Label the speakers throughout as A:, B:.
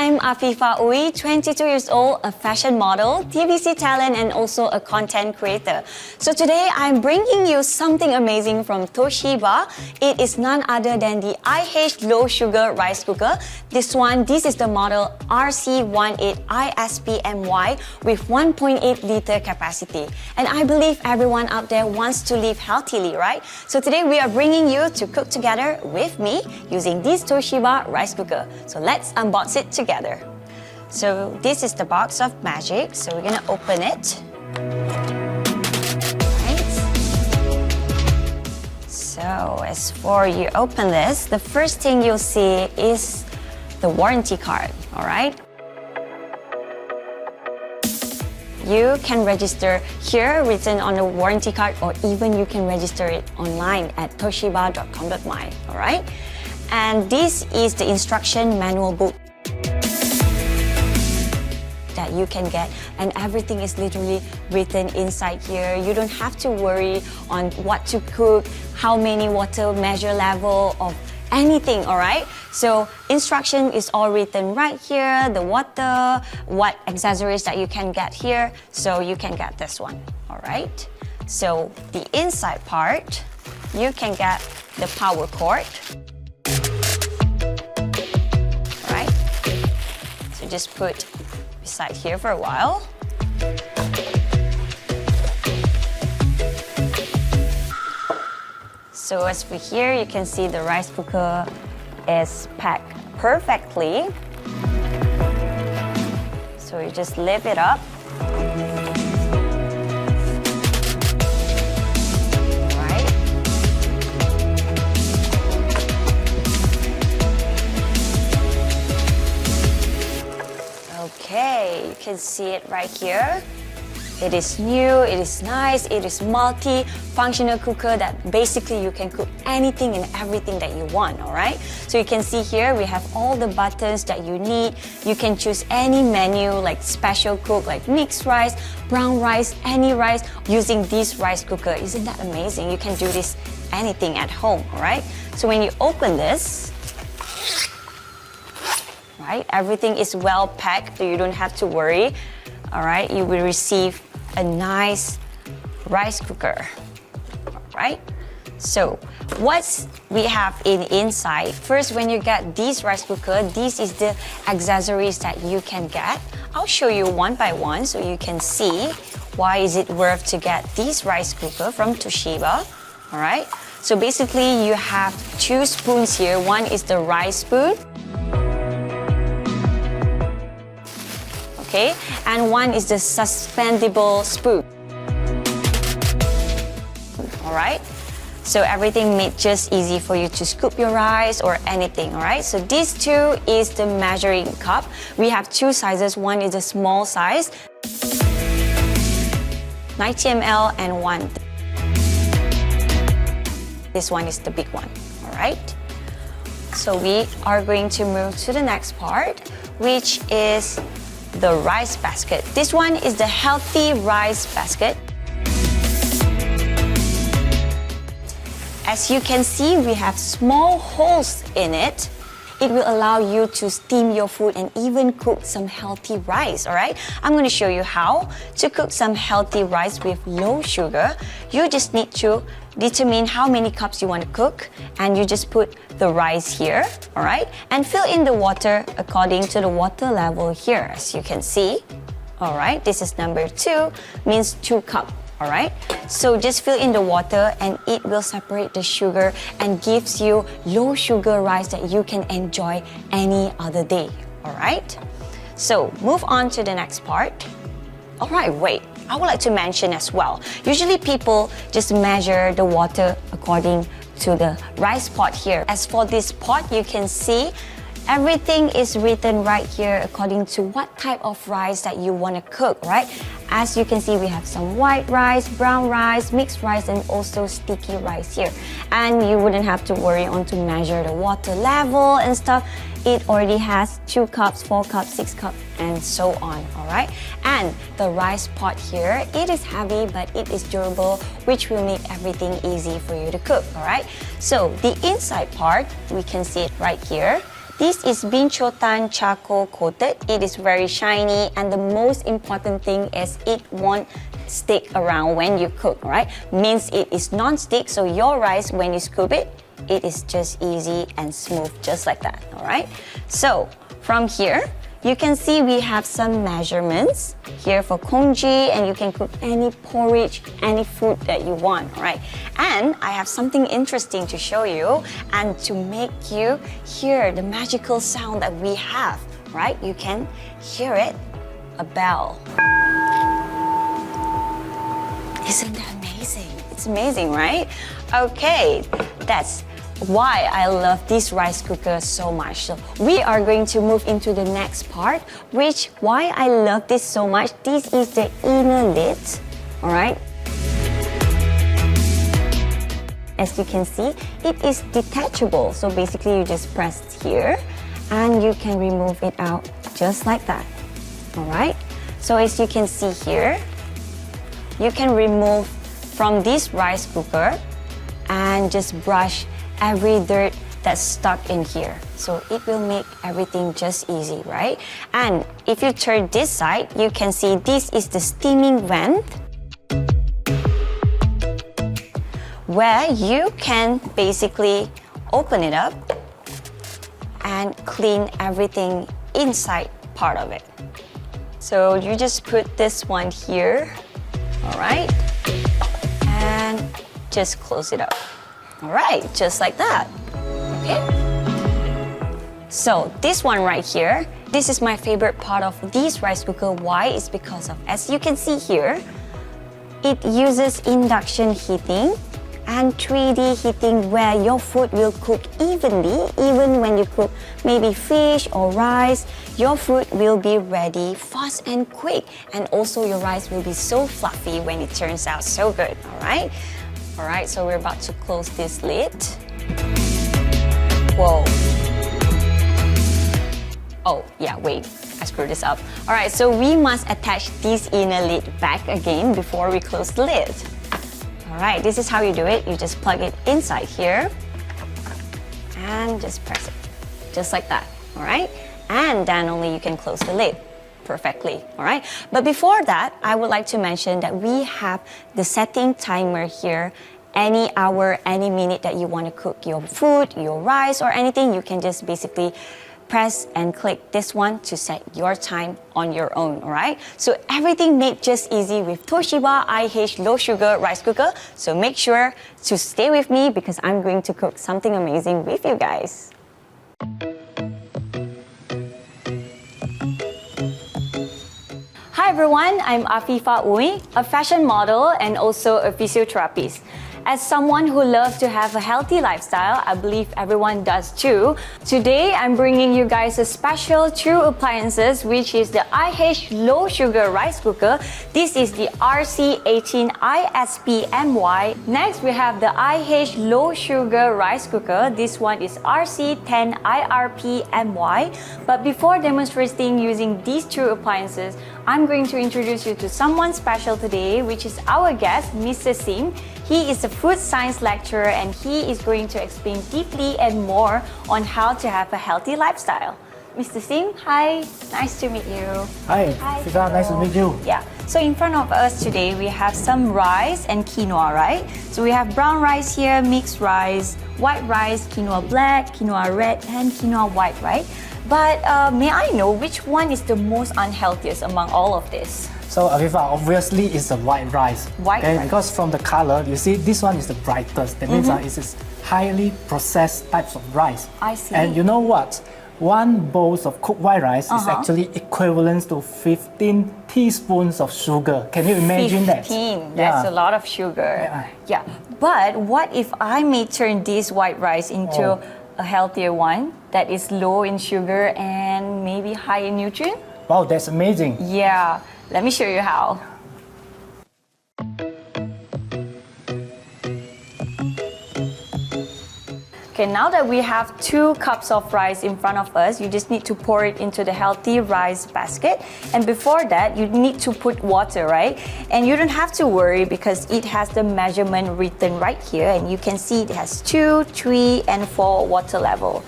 A: I'm Afifa Uy, 22 years old, a fashion model, TVC talent, and also a content creator. So today I'm bringing you something amazing from Toshiba. It is none other than the IH low sugar rice cooker. This is the model RC-18ISPMY with 1.8 liter capacity. And I believe everyone out there wants to live healthily, right? So today we are bringing you to cook together with me using this Toshiba rice cooker. So let's unbox it together. So this is the box of magic. So we're gonna open it. Right. So as for you open this, the first thing you'll see is the warranty card, all right? You can register here written on the warranty card, or even you can register it online at toshiba.com.my, all right? And this is the instruction manual book that you can get, and everything is literally written inside here. You don't have to worry on what to cook, how many water measure level of anything, all right? So instruction is all written right here, the water, what accessories that you can get here, so you can get this one, all right? So the inside part, you can get the power cord, all right? So just put beside here for a while. So as for here, you can see the rice cooker is packed perfectly. So you just lift it up. Right. Okay, you can see it right here. It is new, it is nice, it is multi-functional cooker that basically you can cook anything and everything that you want, all right? So you can see here we have all the buttons that you need. You can choose any menu like special cook, like mixed rice, brown rice, any rice using this rice cooker. Isn't that amazing? You can do this anything at home, all right? So when you open this, right, everything is well packed, so you don't have to worry, all right? You will receive a nice rice cooker, right? So what we have inside, first when you get this rice cooker, this is the accessories that you can get. I'll show you one by one so you can see why is it worth to get this rice cooker from Toshiba, all right? So basically you have two spoons here. One is the rice spoon, okay, and one is the suspendable spoon. All right, so everything made just easy for you to scoop your rice or anything, all right? So these two is the measuring cup. We have two sizes. One is a small size, 90 ml, and one. This one is the big one, all right? So we are going to move to the next part, which is the rice basket. This one is the healthy rice basket. As you can see, we have small holes in it. It will allow you to steam your food and even cook some healthy rice, all right? I'm going to show you how to cook some healthy rice with low sugar. You just need to determine how many cups you want to cook, and you just put the rice here, all right? And fill in the water according to the water level here, as you can see. All right, this is number 2, means 2 cups. All right, so just fill in the water and it will separate the sugar and gives you low sugar rice that you can enjoy any other day. All right, so move on to the next part. All right, wait, I would like to mention as well, usually people just measure the water according to the rice pot here. As for this pot, you can see everything is written right here according to what type of rice that you want to cook, right? As you can see, we have some white rice, brown rice, mixed rice, and also sticky rice here. And you wouldn't have to worry on to measure the water level and stuff. It already has 2 cups, 4 cups, 6 cups, and so on, all right? And the rice pot here, it is heavy, but it is durable, which will make everything easy for you to cook, all right? So the inside part, we can see it right here. This is binchotan charcoal coated. It is very shiny, and the most important thing is it won't stick around when you cook, right? Means it is non-stick, so your rice, when you scoop it, it is just easy and smooth, just like that, all right? So from here, you can see we have some measurements here for congee, and you can cook any porridge, any food that you want, all right? And I have something interesting to show you and to make you hear the magical sound that we have, right? You can hear it, a bell. Isn't that amazing? It's amazing, right? Okay, that's why I love this rice cooker so much. So we are going to move into the next part, which why I love this so much. This is the inner lid, all right? As you can see, it is detachable. So basically you just press here and you can remove it out just like that, all right? So as you can see here, you can remove from this rice cooker and just brush every dirt that's stuck in here. So it will make everything just easy, right? And if you turn this side, you can see this is the steaming vent where you can basically open it up and clean everything inside part of it. So you just put this one here, all right? And just close it up. All right, just like that, okay? So this one right here, this is my favorite part of this rice cooker. Why? It's because of, as you can see here, it uses induction heating and 3D heating where your food will cook evenly. Even when you cook maybe fish or rice, your food will be ready fast and quick. And also your rice will be so fluffy when it turns out so good, all right? All right, so we're about to close this lid. Whoa. Oh, yeah, wait, I screwed this up. All right, so we must attach this inner lid back again before we close the lid. All right, this is how you do it. You just plug it inside here and just press it, just like that, all right? And then only you can close the lid perfectly, all right? But before that, I would like to mention that we have the setting timer here. Any hour, any minute that you want to cook your food, your rice, or anything, you can just basically press and click this one to set your time on your own, all right? So everything made just easy with Toshiba IH low sugar rice cooker. So make sure to stay with me because I'm going to cook something amazing with you guys. Hi everyone, I'm Afifa Uy, a fashion model and also a physiotherapist. As someone who loves to have a healthy lifestyle, I believe everyone does too. Today, I'm bringing you guys a special True Appliances, which is the IH Low Sugar Rice Cooker. This is the RC-18ISPMY. Next, we have the IH Low Sugar Rice Cooker. This one is RC-10IRPMY. But before demonstrating using these True Appliances, I'm going to introduce you to someone special today, which is our guest, Mr. Sim. He is a food science lecturer and he is going to explain deeply and more on how to have a healthy lifestyle. Mr. Sim, hi, nice to meet you.
B: Hi, Fifa, nice to meet you.
A: Yeah, so in front of us today we have some rice and quinoa, right? So we have brown rice here, mixed rice, white rice, quinoa black, quinoa red, and quinoa white, right? But may I know which one is the most unhealthiest among all of this?
B: So Afifa, obviously it's the white rice.
A: White rice.
B: Because from the color, you see this one is the brightest. That means it's highly processed types of rice.
A: I see.
B: And you know what? One bowl of cooked white rice is actually equivalent to 15 teaspoons of sugar. Can you imagine
A: 15, that's a lot of sugar. Yeah. But what if I may turn this white rice into a healthier one that is low in sugar and maybe high in nutrient?
B: Wow, that's amazing.
A: Yeah, let me show you how. Okay, now that we have 2 cups of rice in front of us, you just need to pour it into the healthy rice basket. And before that, you need to put water, right? And you don't have to worry because it has the measurement written right here. And you can see it has 2, 3, and 4 water level.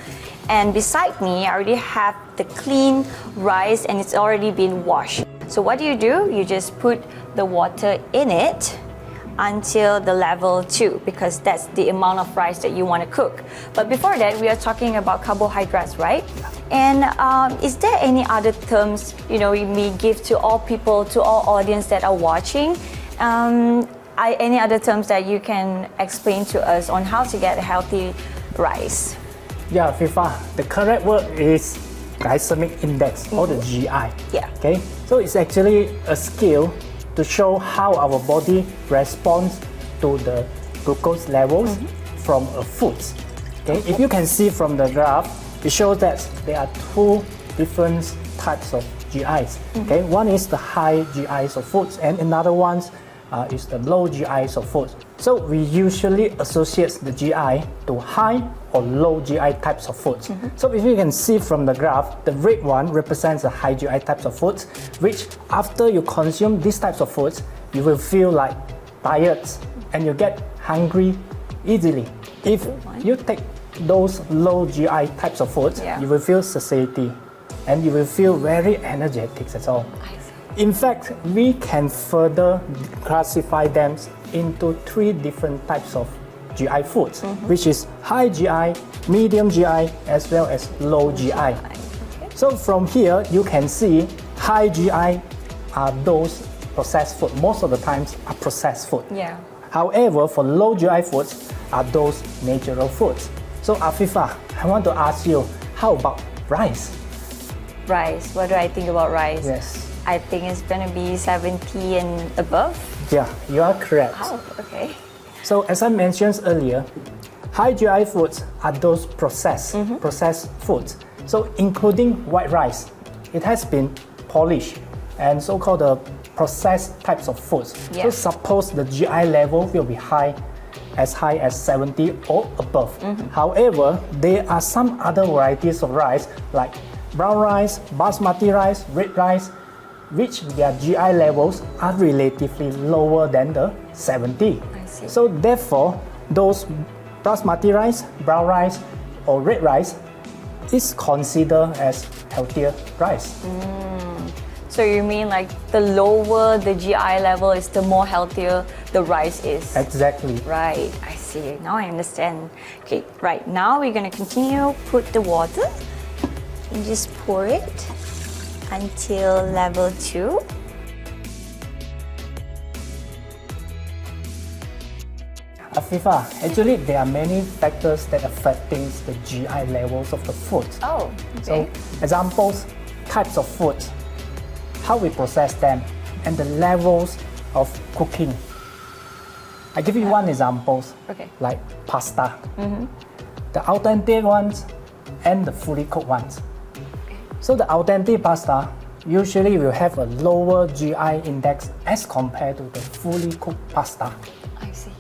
A: And beside me, I already have the clean rice and it's already been washed. So what do? You just put the water in it until the level 2, because that's the amount of rice that you want to cook. But before that, we are talking about carbohydrates, right? And is there any other terms, you may give to all people, to all audience that are watching? Any other terms that you can explain to us on how to get a healthy rice?
B: Yeah, FIFA, the correct word is glycemic index, or the GI.
A: Yeah.
B: Okay, so it's actually a scale to show how our body responds to the glucose levels from a food. Okay, if you can see from the graph, it shows that there are 2 different types of GIs. Okay, one is the high GIs of foods, and another one is the low GIs of foods. So we usually associate the GI to high or low GI types of foods. So if you can see from the graph, the red one represents the high GI types of foods, which after you consume these types of foods, you will feel like tired and you get hungry easily. If you take those low GI types of foods, you will feel satiety and you will feel very energetic as well. In fact, we can further classify them into 3 different types of GI foods, which is high GI, medium GI, as well as low GI. So from here, you can see high GI are those processed food. Most of the times are processed food.
A: Yeah.
B: However, for low GI foods are those natural foods. So Afifa, I want to ask you, how about rice?
A: Rice, what do I think about rice?
B: Yes.
A: I think it's gonna be 70 and above.
B: Yeah, you are correct.
A: Oh, okay.
B: So as I mentioned earlier, high GI foods are those processed foods. So including white rice, it has been polished and so-called the processed types of foods.
A: Yeah.
B: So suppose the GI level will be high as 70 or above. However, there are some other varieties of rice like brown rice, basmati rice, red rice, which their GI levels are relatively lower than the 70.
A: I see.
B: So therefore, those basmati rice, brown rice, or red rice is considered as healthier rice.
A: So you mean like the lower the GI level is, the more healthier the rice is?
B: Exactly.
A: Right, I see. Now I understand. Okay, right. Now we're gonna continue. Put the water and just pour it until level 2.
B: Afifa, actually there are many factors that affect the GI levels of the food.
A: Oh, okay.
B: So examples, types of foods, how we process them, and the levels of cooking. I give you one example, like pasta. The authentic ones and the fully cooked ones. So the authentic pasta usually will have a lower GI index as compared to the fully cooked pasta.
A: I see.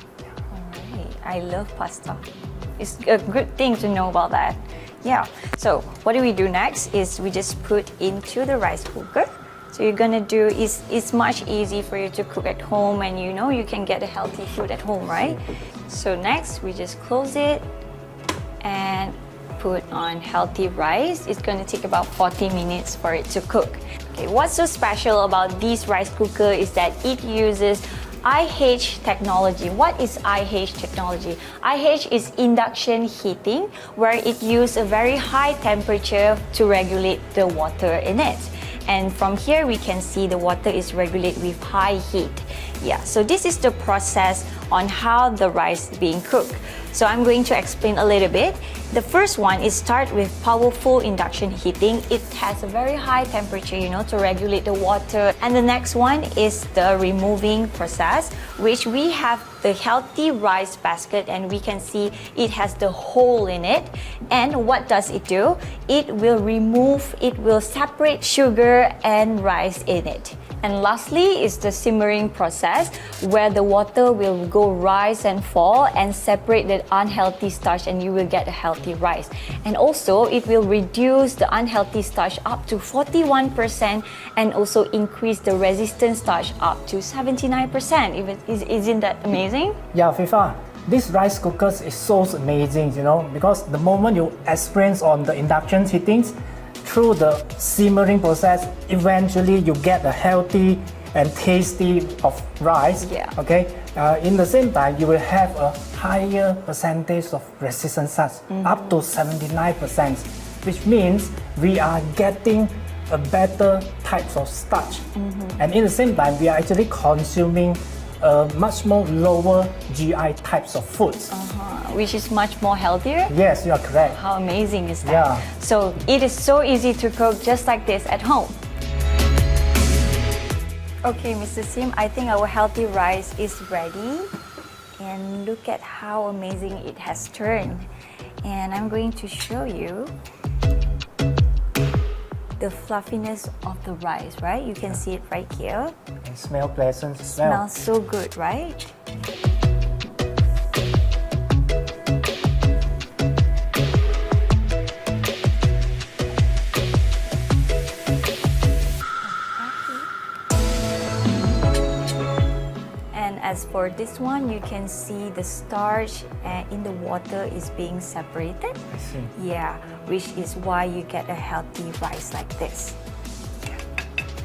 A: Alright, I love pasta. It's a good thing to know about that. Yeah, so what do we do next is we just put into the rice cooker. So you're gonna do, it's much easy for you to cook at home, and you can get a healthy food at home, right? So next we just close it and put on healthy rice. It's going to take about 40 minutes for it to cook. Okay, what's so special about this rice cooker is that it uses IH technology. What is IH technology? IH is induction heating, where it uses a very high temperature to regulate the water in it. And from here we can see the water is regulated with high heat. Yeah, so this is the process on how the rice is being cooked. So I'm going to explain a little bit. The first one is start with powerful induction heating. It has a very high temperature, to regulate the water. And the next one is the removing process, which we have the healthy rice basket, and we can see it has the hole in it. And what does it do? It will separate sugar and rice in it. And lastly is the simmering process, where the water will go rise and fall and separate the unhealthy starch, and you will get a healthy rice. And also it will reduce the unhealthy starch up to 41% and also increase the resistant starch up to 79%. Isn't that amazing?
B: Yeah, FIFA. This rice cookers is so amazing, you know, because the moment you experience on the induction heatings, through the simmering process, eventually you get a healthy and tasty of rice.
A: Yeah.
B: Okay. In the same time, you will have a higher percentage of resistant starch, up to 79%, which means we are getting a better types of starch. And in the same time, we are actually consuming much more lower GI types of foods.
A: Which is much more healthier.
B: Yes, you are correct.
A: How amazing is that?
B: Yeah.
A: So it is so easy to cook just like this at home. Okay, Mr. Sim, I think our healthy rice is ready. And look at how amazing it has turned. And I'm going to show you the fluffiness of the rice, right? You can see it right here.
B: It smells pleasant. Smell.
A: Smells so good, right? As for this one, you can see the starch in the water is being separated.
B: I see.
A: Yeah, which is why you get a healthy rice like this.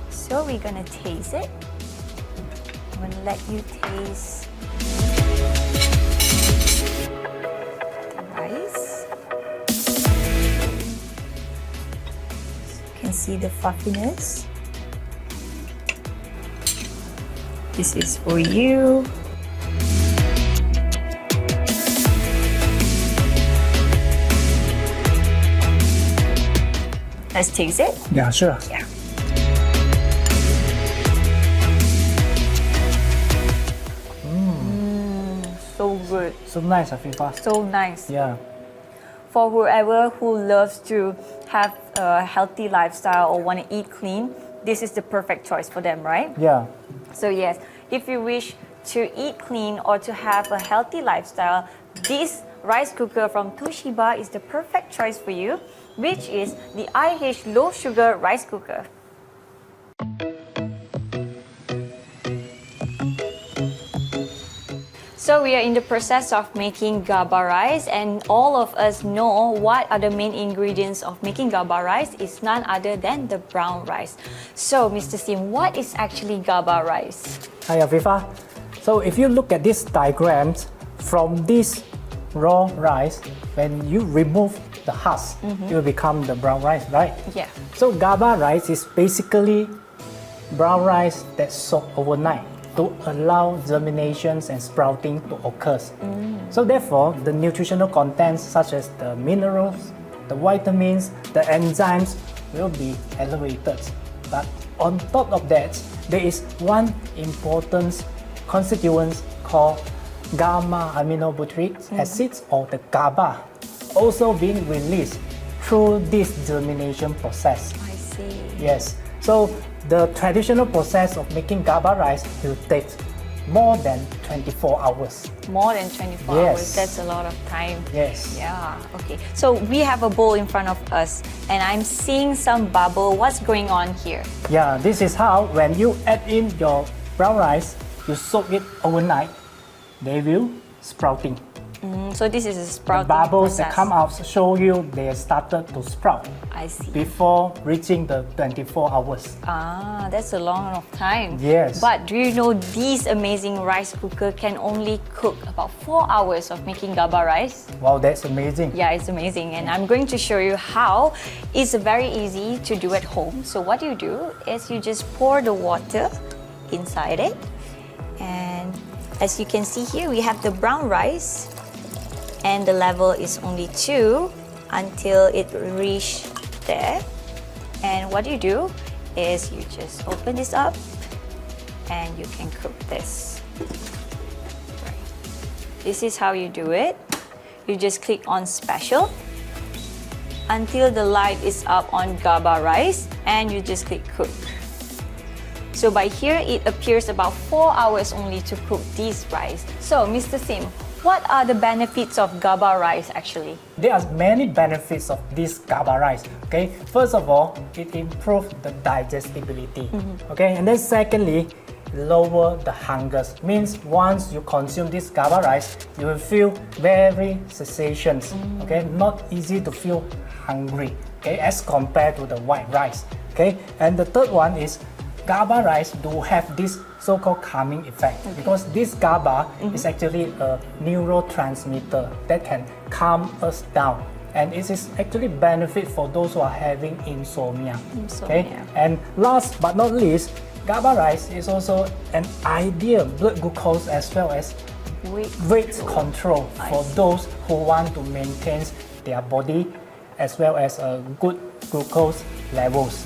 A: So we're gonna taste it. I'm gonna let you taste the rice. You can see the fluffiness. This is for you. Let's taste it.
B: Yeah, sure.
A: Yeah. So good.
B: So nice, Afifa.
A: So nice.
B: Yeah.
A: For whoever who loves to have a healthy lifestyle or want to eat clean, this is the perfect choice for them, right?
B: Yeah.
A: So yes, if you wish to eat clean or to have a healthy lifestyle, this rice cooker from Toshiba is the perfect choice for you, which is the IH low sugar rice cooker. So we are in the process of making GABA rice, and all of us know what are the main ingredients of making GABA rice is none other than the brown rice. So Mr. Sim, what is actually GABA rice?
B: Hi, Afifa. So if you look at this diagram, from this raw rice, when you remove the husk, it will become the brown rice, right?
A: Yeah.
B: So GABA rice is basically brown rice that's soaked overnight to allow germinations and sprouting to occur. So therefore, the nutritional contents such as the minerals, the vitamins, the enzymes will be elevated. But on top of that, there is one important constituent called gamma aminobutyric acids, or the GABA, also being released through this germination process.
A: I see.
B: Yes. So the traditional process of making GABA rice will take more than 24 hours.
A: More than 24
B: Yes.
A: hours. That's a lot of time.
B: Yes.
A: Yeah, okay. So we have a bowl in front of us and I'm seeing some bubble. What's going on here?
B: Yeah, this is how when you add in your brown rice, you soak it overnight, they will sprouting.
A: So this is a
B: The
A: sprouting
B: bubbles that
A: process.
B: come out show you they started to sprout
A: I see.
B: before reaching the 24 hours.
A: Ah, that's a long of time.
B: Yes.
A: But do you know these amazing rice cooker can only cook about 4 hours of making GABA rice?
B: Wow, that's amazing.
A: Yeah, it's amazing. And I'm going to show you how. It's very easy to do at home. So what you do is you just pour the water inside it. And as you can see here, we have the brown rice. And the level is only 2 until it reach there. And what you do is you just open this up and you can cook this. Right. This is how you do it. You just click on special until the light is up on GABA rice and you just click cook. So by here it appears about 4 hours only to cook this rice. So Mr. Sim, what are the benefits of GABA rice actually?
B: There are many benefits of this GABA rice. Okay, first of all, it improves the digestibility. Okay, and then secondly, lower the hunger. Means once you consume this GABA rice, you will feel very satiation. Okay, not easy to feel hungry. Okay, as compared to the white rice. Okay, and the third one is GABA rice do have this so-called calming effect because this GABA is actually a neurotransmitter that can calm us down. And it is actually benefit for those who are having insomnia. Okay? And last but not least, GABA rice is also an ideal blood glucose as well as weight control for those who want to maintain their body as well as a good glucose levels.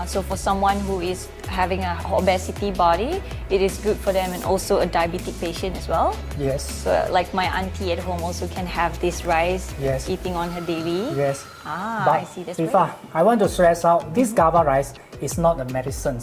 A: So for someone who is having a obesity body, it is good for them, and also a diabetic patient as well.
B: Yes.
A: So like my auntie at home also can have this rice eating on her daily.
B: Yes.
A: But I see. That's
B: Fifa, I want to stress out, this GABA rice is not a medicine.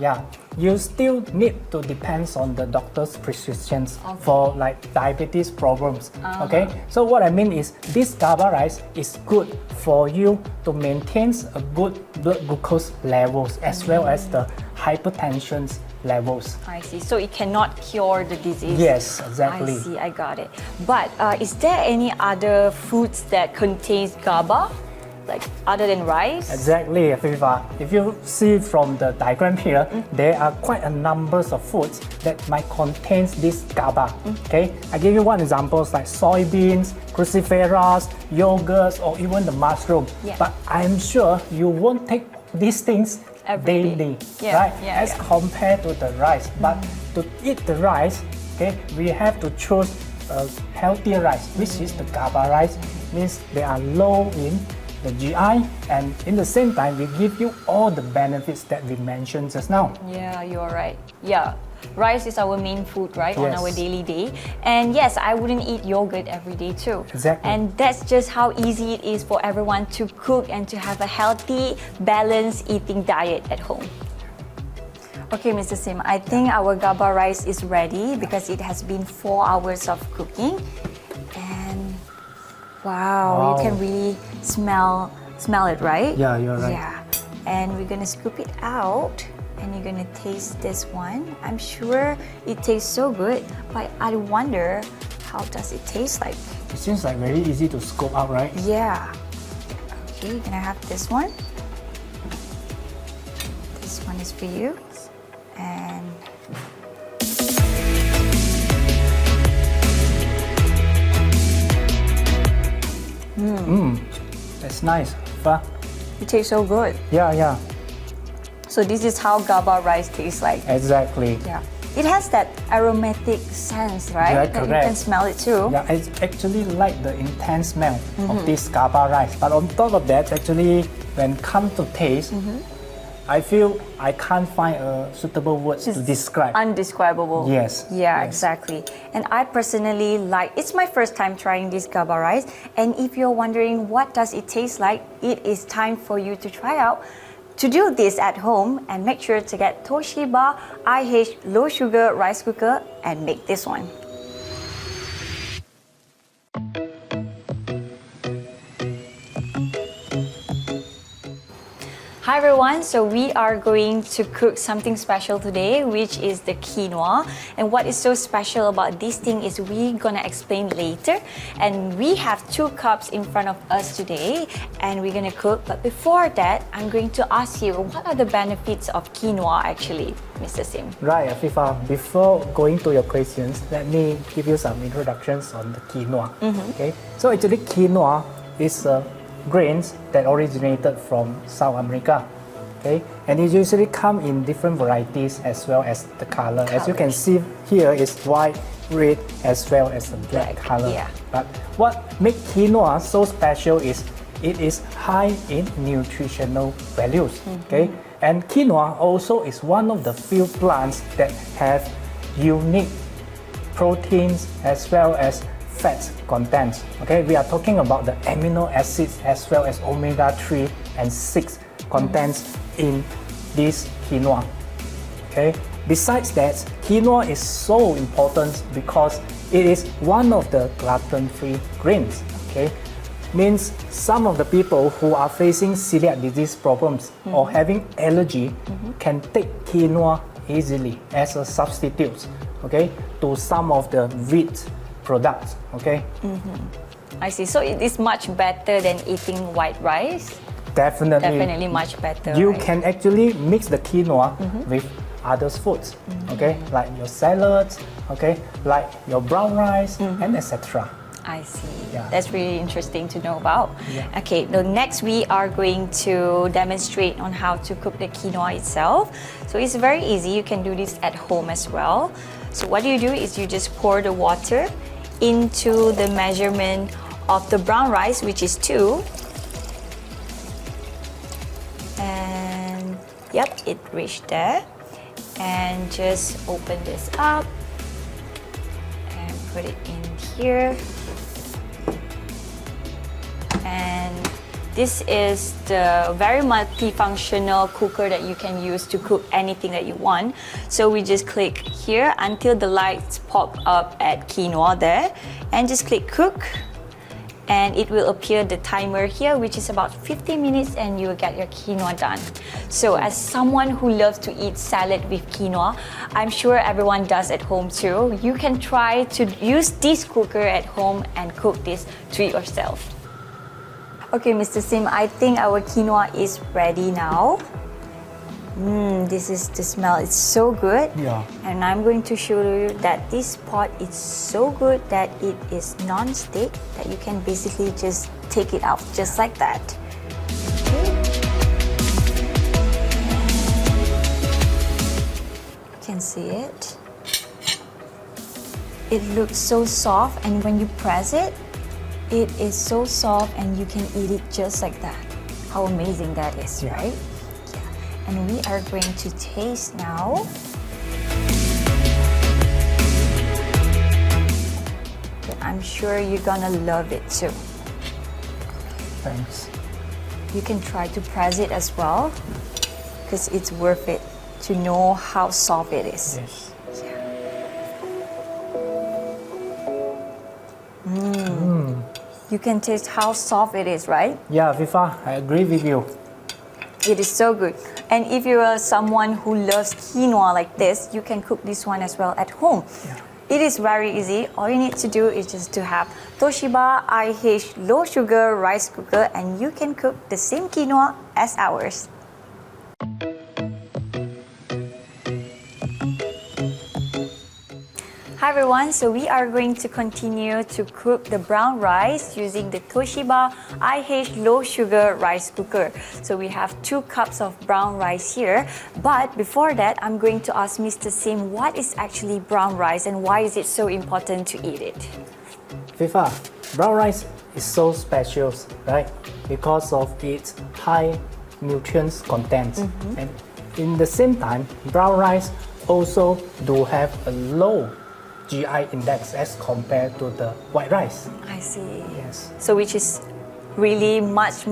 B: Yeah, you still need to depend on the doctor's prescriptions for like diabetes problems. Okay, so what I mean is this GABA rice is good for you to maintain a good blood glucose levels as well as the hypertension levels.
A: I see. So it cannot cure the disease.
B: Yes, exactly.
A: I see. I got it. But is there any other foods that contains GABA, like other than rice?
B: Exactly, Fifa. If you see from the diagram here, there are quite a number of foods that might contain this GABA. Okay, I give you one example like soybeans, cruciferas, yogurts, or even the mushroom. But I'm sure you won't take these things daily, right? As compared to the rice. But to eat the rice, okay, we have to choose a healthy rice, which is the GABA rice. Means they are low in the GI, and in the same time we give you all the benefits that we mentioned just now.
A: Yeah, you're right. Yeah, rice is our main food, right, on our daily day. And yes, I wouldn't eat yogurt every day too.
B: Exactly.
A: And that's just how easy it is for everyone to cook and to have a healthy, balanced eating diet at home. Okay, Mr. Sim, I think our GABA rice is ready because it has been 4 hours of cooking. And wow, you can really smell it, right?
B: Yeah, you're right.
A: Yeah, and we're gonna scoop it out, and you're gonna taste this one. I'm sure it tastes so good, but I wonder how does it taste like?
B: It seems like very easy to scoop out, right?
A: Yeah. Okay, you're gonna have this one. This one is for you, and
B: that's nice.
A: it tastes so good.
B: Yeah.
A: So this is how GABA rice tastes like.
B: Exactly.
A: Yeah. It has that aromatic sense, right?
B: Yeah,
A: that you
B: correct.
A: can smell it too.
B: Yeah, I actually like the intense smell of this GABA rice. But on top of that, actually, when it comes to taste, I feel I can't find a suitable words to describe.
A: Undescribable.
B: Yes.
A: Yeah, exactly. And I personally like, it's my first time trying this GABA rice. And if you're wondering what does it taste like, it is time for you to try out. To do this at home, and make sure to get Toshiba IH low sugar rice cooker and make this one. Hi everyone, so we are going to cook something special today, which is the quinoa. And what is so special about this thing is we're gonna explain later. And we have 2 cups in front of us today, and we're gonna cook. But before that, I'm going to ask you, what are the benefits of quinoa actually, Mr. Sim?
B: Right, Afifa, before going to your questions, let me give you some introductions on the quinoa. Okay, so actually quinoa is grains that originated from South America. Okay, and it usually come in different varieties as well as the color. As you can see here is white, red, as well as the black color.
A: Yeah.
B: But what makes quinoa so special is it is high in nutritional values. Okay, and quinoa also is one of the few plants that have unique proteins as well as fat contents. Okay, we are talking about the amino acids as well as omega-3 and 6 contents in this quinoa. Okay, besides that, quinoa is so important because it is one of the gluten-free grains. Okay, means some of the people who are facing celiac disease problems or having allergy can take quinoa easily as a substitute, okay, to some of the wheat products, okay?
A: I see. So it is much better than eating white rice?
B: Definitely
A: much better.
B: You
A: right?
B: can actually mix the quinoa with other foods, okay, like your salads, okay, like your brown rice, and etc.
A: I see.
B: Yeah.
A: That's really interesting to know about.
B: Yeah.
A: Okay, the next we are going to demonstrate on how to cook the quinoa itself. So it's very easy. You can do this at home as well. So what you do is you just pour the water into the measurement of the brown rice, which is 2. And yep, it reached there. And just open this up and put it in here. And this is the very multifunctional cooker that you can use to cook anything that you want. So we just click here until the lights pop up at quinoa there, and just click cook, and it will appear the timer here, which is about 50 minutes, and you will get your quinoa done. So as someone who loves to eat salad with quinoa, I'm sure everyone does at home too. You can try to use this cooker at home and cook this to yourself. Okay, Mr. Sim, I think our quinoa is ready now. This is the smell. It's so good.
B: Yeah.
A: And I'm going to show you that this pot is so good that it is non-stick, that you can basically just take it out just like that. You can see it. It looks so soft, and when you press it, it is so soft and you can eat it just like that. How amazing that is, right? Yeah. And we are going to taste now. I'm sure you're gonna love it too.
B: Thanks.
A: You can try to press it as well, because it's worth it to know how soft it is.
B: Yes.
A: You can taste how soft it is, right?
B: Yeah, Viva, I agree with you.
A: It is so good. And if you are someone who loves quinoa like this, you can cook this one as well at home.
B: Yeah.
A: It is very easy. All you need to do is just to have Toshiba IH low sugar rice cooker, and you can cook the same quinoa as ours. Hi everyone, so we are going to continue to cook the brown rice using the Toshiba IH low sugar rice cooker. So we have 2 cups of brown rice here, but before that I'm going to ask Mr. Sim what is actually brown rice and why is it so important to eat it?
B: Viva, brown rice is so special, right? Because of its high nutrients content. And in the same time, brown rice also do have a low GI index as compared to the white rice.
A: I see.
B: Yes.
A: So which is really much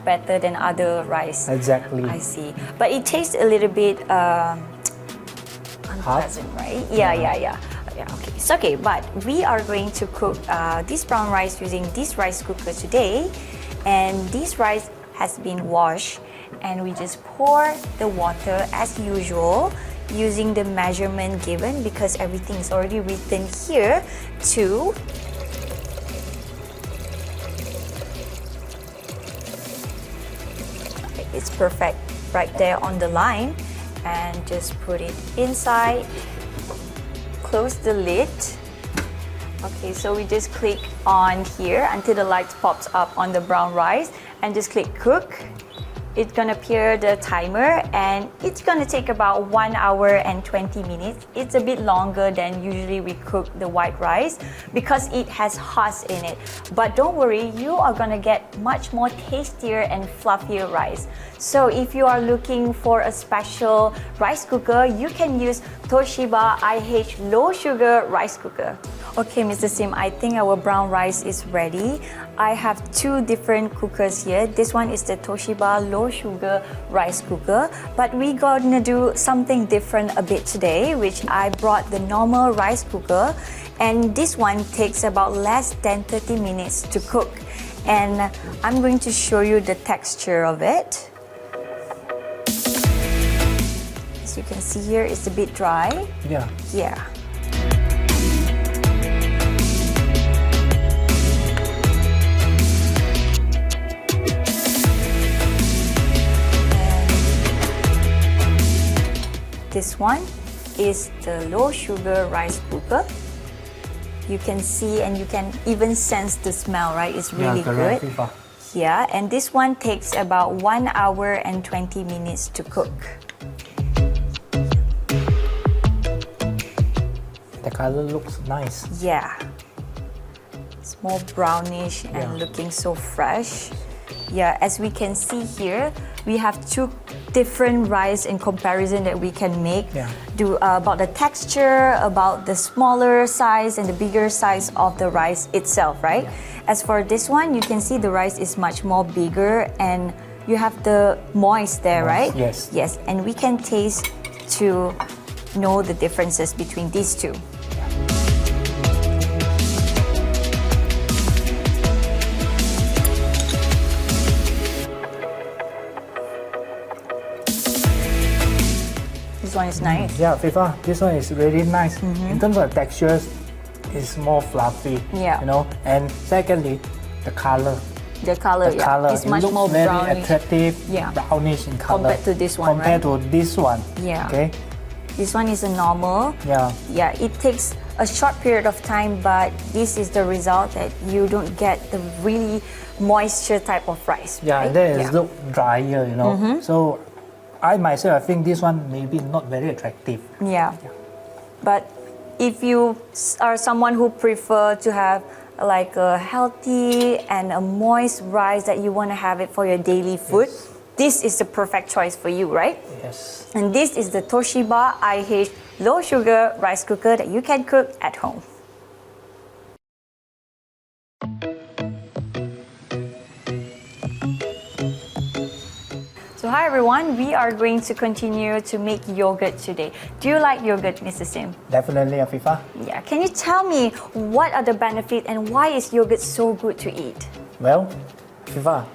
A: better than other rice.
B: Exactly.
A: I see. But it tastes a little bit unpleasant, right? Yeah. Okay, it's okay. But we are going to cook this brown rice using this rice cooker today, and this rice has been washed, and we just pour the water as usual, using the measurement given because everything is already written here too. It's perfect right there on the line, and just put it inside, close the lid. Okay, so we just click on here until the light pops up on the brown rice, and just click cook. It's gonna appear the timer, and it's gonna take about 1 hour and 20 minutes. It's a bit longer than usually we cook the white rice because it has husk in it. But don't worry, you are gonna get much more tastier and fluffier rice. So if you are looking for a special rice cooker, you can use Toshiba IH low sugar rice cooker. Okay, Mr. Sim, I think our brown rice is ready. I have 2 different cookers here. This one is the Toshiba low sugar rice cooker, but we're gonna do something different a bit today, which I brought the normal rice cooker, and this one takes about less than 30 minutes to cook. And I'm going to show you the texture of it. It's As you can see here, it's a bit dry.
B: Yeah.
A: Yeah. This one is the low sugar rice cooker. You can see and you can even sense the smell, right? It's really good. Yeah, and this one takes about 1 hour and 20 minutes to cook.
B: The color looks nice.
A: Yeah. It's more brownish and looking so fresh. Yeah, as we can see here, we have two different rice in comparison that we can make. About the texture, about the smaller size and the bigger size of the rice itself, right? As for this one, you can see the rice is much more bigger and you have the moist there, right?
B: Yes.
A: Yes, and we can taste to know the differences between these two. This one is nice.
B: Yeah, FIFA, this one is really nice. In terms of textures, it's more fluffy.
A: Yeah.
B: You know, and secondly, the color.
A: The color,
B: It's
A: much
B: looks
A: more
B: very
A: brownish.
B: attractive,
A: Yeah.
B: brownish in color.
A: Compared to this one,
B: Compared to this one.
A: Yeah.
B: Okay.
A: This one is a normal.
B: Yeah.
A: Yeah, it takes a short period of time, but this is the result that you don't get the really moisture type of rice.
B: Yeah,
A: right?
B: and then it look drier, you know. So I myself, I think this one maybe not very attractive.
A: Yeah. But if you are someone who prefer to have like a healthy and a moist rice that you want to have it for your daily food, this is the perfect choice for you, right?
B: Yes.
A: And this is the Toshiba IH low sugar rice cooker that you can cook at home. So hi everyone, we are going to continue to make yogurt today. Do you like yogurt, Mr. Sim?
B: Definitely, Afifa.
A: Yeah, can you tell me what are the benefits and why is yogurt so good to eat?
B: Well, Afifa,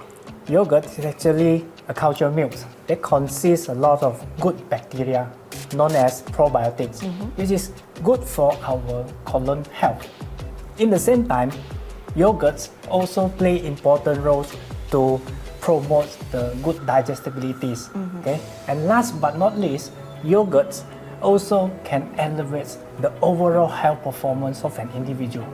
B: yogurt is actually a cultured milk that consists a lot of good bacteria known as probiotics, which is good for our colon health. In the same time, yogurts also play important roles to promote the good digestibilities. Okay? And last but not least, yogurts also can elevate the overall health performance of an individual.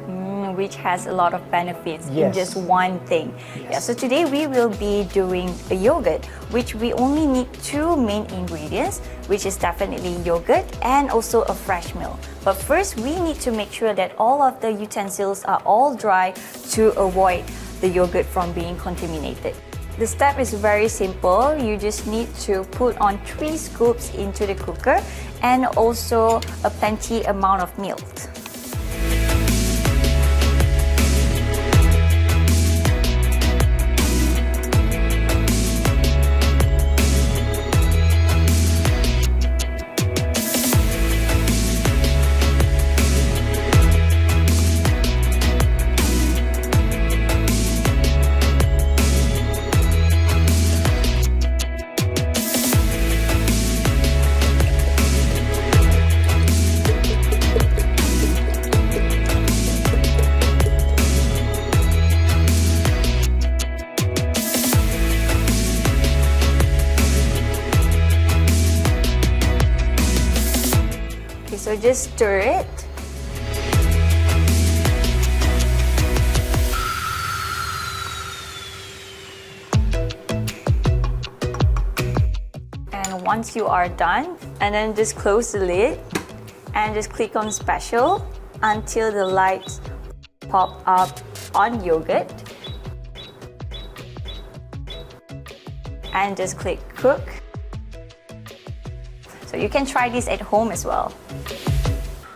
A: Which has a lot of benefits in
B: Yes.
A: just one thing.
B: Yes.
A: Yeah, so today we will be doing a yogurt, which we only need two main ingredients, which is definitely yogurt and also a fresh milk. But first, we need to make sure that all of the utensils are all dry to avoid the yogurt from being contaminated. The step is very simple. You just need to put on 3 scoops into the cooker and also a plenty amount of milk. So just stir it. And once you are done, and then just close the lid and just click on special until the lights pop up on yogurt. And just click cook. So you can try this at home as well.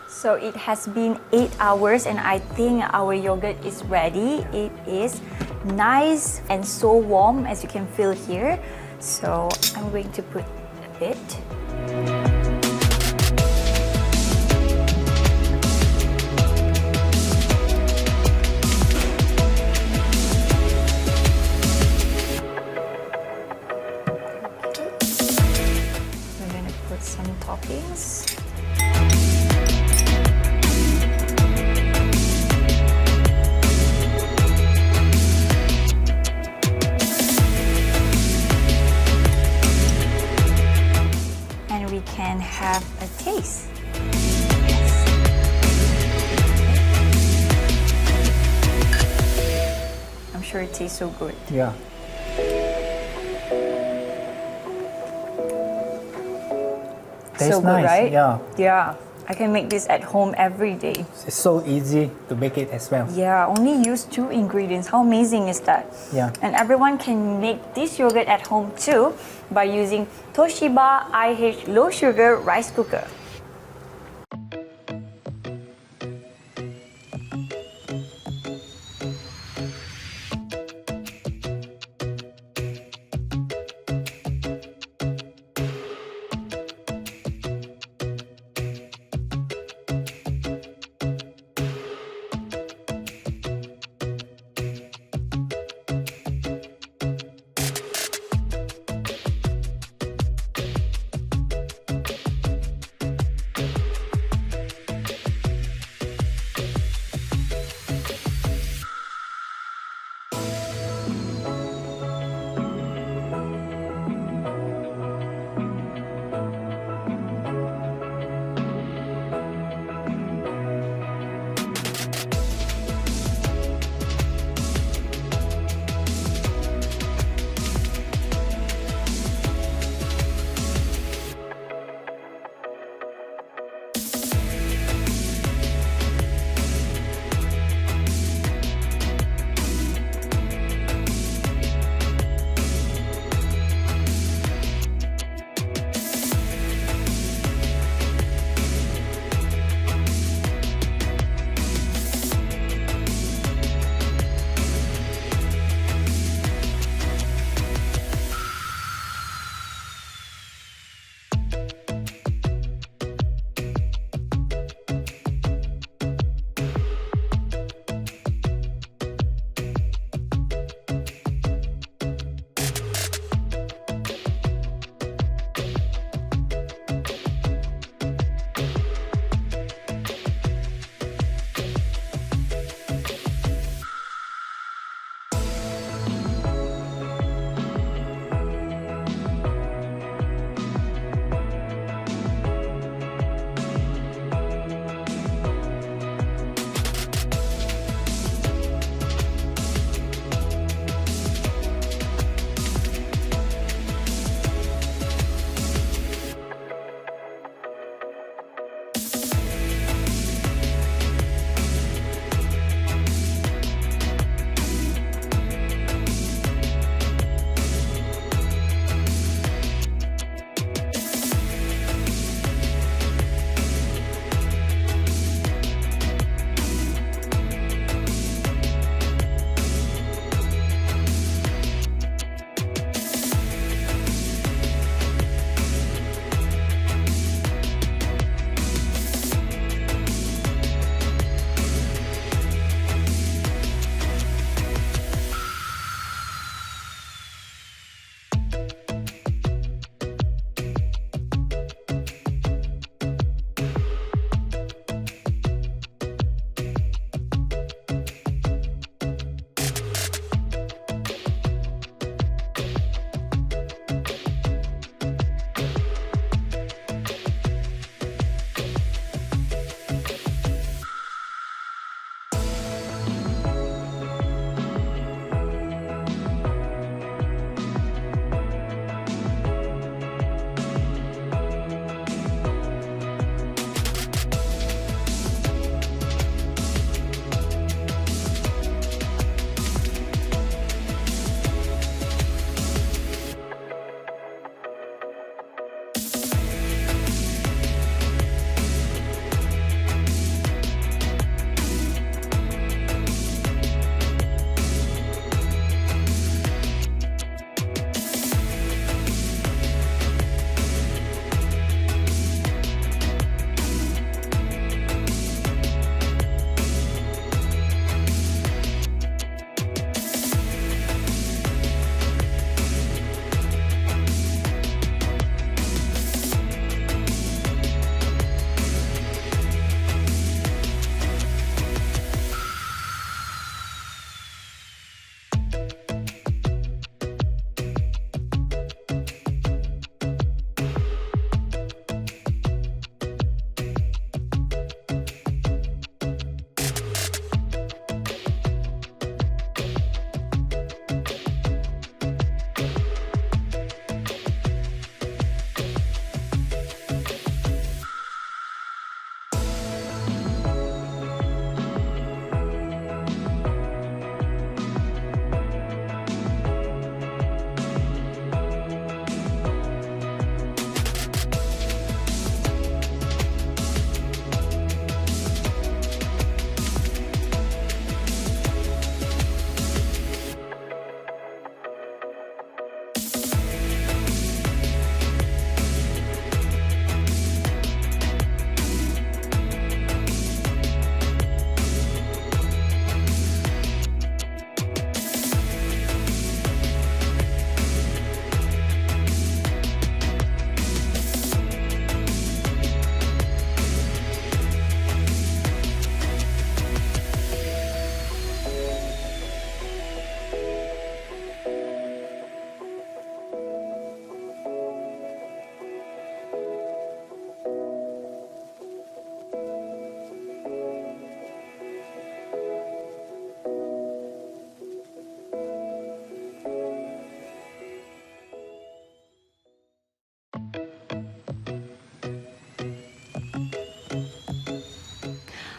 A: So it has been 8 hours and I think our yogurt is ready. It is nice and so warm as you can feel here. So I'm going to put a bit.
C: sure it tastes so good.
B: Yeah. Tastes
C: So good,
B: nice.
C: right?
B: Yeah.
C: Yeah. I can make this at home every day.
B: It's so easy to make it as well.
C: Yeah, only use 2 ingredients. How amazing is that?
B: Yeah.
C: And everyone can make this yogurt at home too by using Toshiba IH low sugar rice cooker.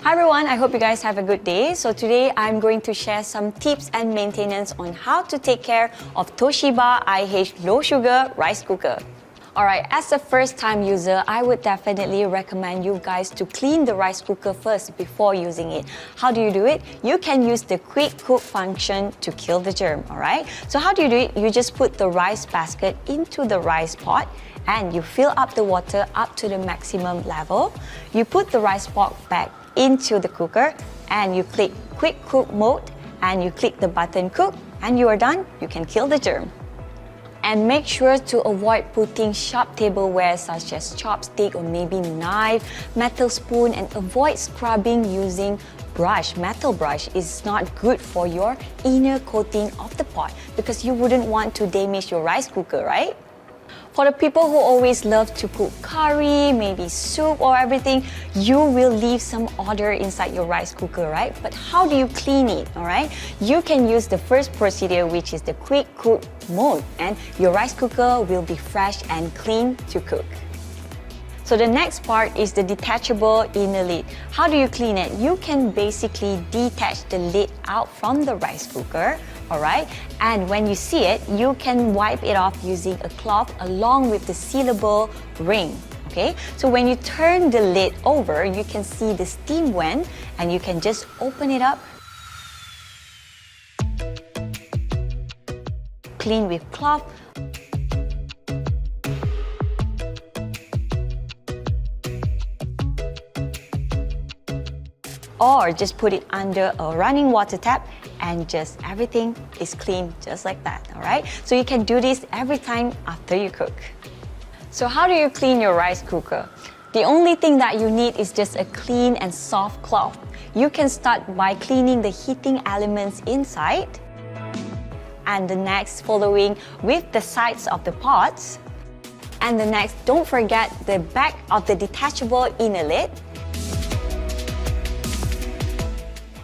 A: Hi everyone, I hope you guys have a good day. So today I'm going to share some tips and maintenance on how to take care of Toshiba IH low sugar rice cooker. Alright, as a first time user, I would definitely recommend you guys to clean the rice cooker first before using it. How do you do it? You can use the quick cook function to kill the germ, alright? So how do you do it? You just put the rice basket into the rice pot and you fill up the water up to the maximum level. You put the rice pot back into the cooker and you click quick cook mode and you click the button cook and you are done. You can kill the germ. And make sure to avoid putting sharp tableware such as chopstick or maybe knife, metal spoon, and avoid scrubbing using brush. Metal brush is not good for your inner coating of the pot because you wouldn't want to damage your rice cooker, right? For the people who always love to cook curry, maybe soup or everything, you will leave some odor inside your rice cooker, right? But how do you clean it, all right? You can use the first procedure, which is the quick cook mode, and your rice cooker will be fresh and clean to cook. So the next part is the detachable inner lid. How do you clean it? You can basically detach the lid out from the rice cooker, alright? And when you see it, you can wipe it off using a cloth along with the sealable ring, okay? So when you turn the lid over, you can see the steam vent and you can just open it up. Clean with cloth. Or just put it under a running water tap and just everything is clean just like that, all right? So you can do this every time after you cook. So how do you clean your rice cooker? The only thing that you need is just a clean and soft cloth. You can start by cleaning the heating elements inside, and the next following with the sides of the pots, and the next don't forget the back of the detachable inner lid.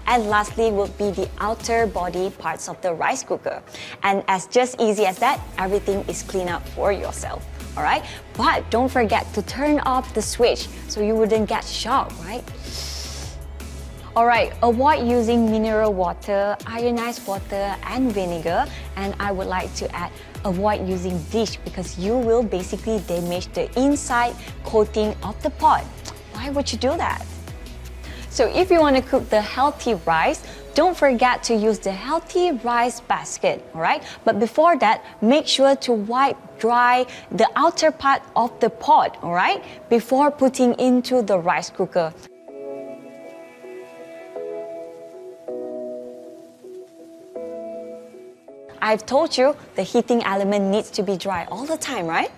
A: And lastly would be the outer body parts of the rice cooker. And as just easy as that, everything is cleaned up for yourself, all right? But don't forget to turn off the switch so you wouldn't get shocked, right? All right, avoid using mineral water, ionized water, and vinegar. And I would like to add, avoid using dish because you will basically damage the inside coating of the pot. Why would you do that? So if you want to cook the healthy rice, don't forget to use the healthy rice basket, all right? But before that, make sure to wipe dry the outer part of the pot, all right? Before putting into the rice cooker. I've told you the heating element needs to be dry all the time, right?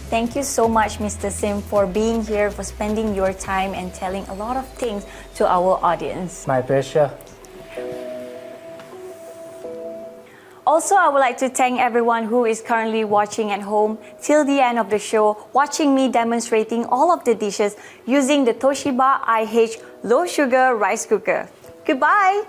C: Thank you so much, Mr. Sim, for being here, for spending your time and telling a lot of things to our audience.
B: My pleasure.
C: Also, I would like to thank everyone who is currently watching at home till the end of the show, watching me demonstrating all of the dishes using the Toshiba IH low sugar rice cooker. Goodbye!